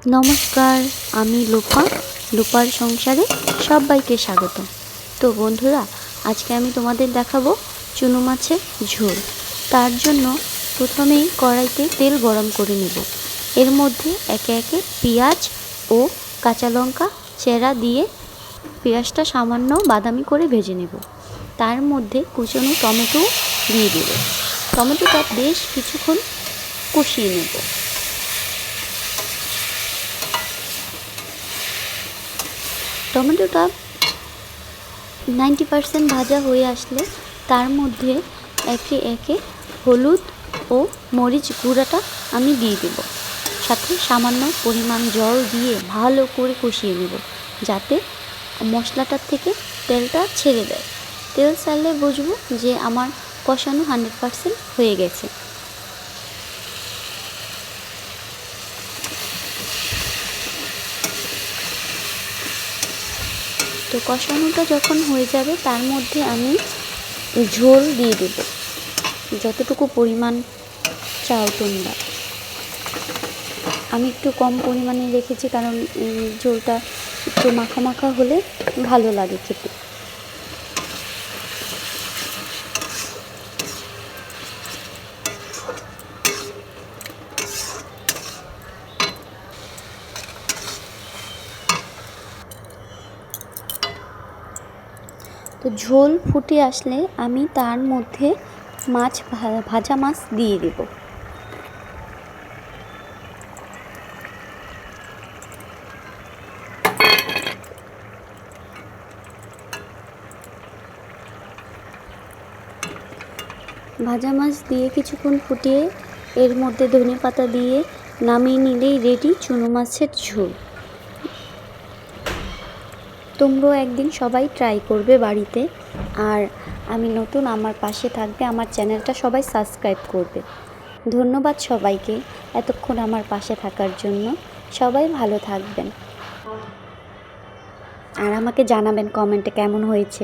নমস্কার, আমি লোপার সংসারে সবাইকে স্বাগত। তো বন্ধুরা, আজকে আমি তোমাদের দেখাবো চুনো মাছের ঝোল। তার জন্য প্রথমেই কড়াইতে তেল গরম করে নেব। এর মধ্যে একে একে পেঁয়াজ ও কাঁচা লঙ্কা চেরা দিয়ে পেঁয়াজটা সামান্য বাদামি করে ভেজে নেব। তার মধ্যে কুচনো টমেটো দিয়ে দেব। টমেটোটা বেশ কিছুক্ষণ কষিয়ে নেব। টমেটোটা 90% ভাজা হয়ে আসলে তার মধ্যে একে একে হলুদ ও মরিচ গুঁড়াটা আমি দিয়ে দেব। সাথে সামান্য পরিমাণ জল দিয়ে ভালো করে কষিয়ে নেব, যাতে মশলাটার থেকে তেলটা ছেড়ে দেয়। তেল ছাড়লে বুঝবো যে আমার কষানো 100% হয়ে গেছে। তো কষানোটা যখন হয়ে যাবে তার মধ্যে আমি ঝোল দিয়ে দেব, যতটুকু পরিমাণ চাও তোমরা। আমি একটু কম পরিমাণে রেখেছি, কারণ ঝোলটা একটু মাখা মাখা হলে ভালো লাগে খেতে। তো ঝোল ফুটে আসলে আমি তার মধ্যে ভাজা মাছ দিয়ে দেব। ভাজা মাছ দিয়ে কিছুক্ষণ ফুটিয়ে এর মধ্যে ধনেপাতা দিয়ে নামিয়ে নিলেই রেডি চুনো মাছের ঝোল। তোমরাও একদিন সবাই ট্রাই করবে বাড়িতে। আর আমি নতুন, আমার পাশে থাকবে, আমার চ্যানেলটা সবাই সাবস্ক্রাইব করবে। ধন্যবাদ সবাইকে এতক্ষণ আমার পাশে থাকার জন্য। সবাই ভালো থাকবেন আর আমাকে জানাবেন কমেন্টে কেমন হয়েছে।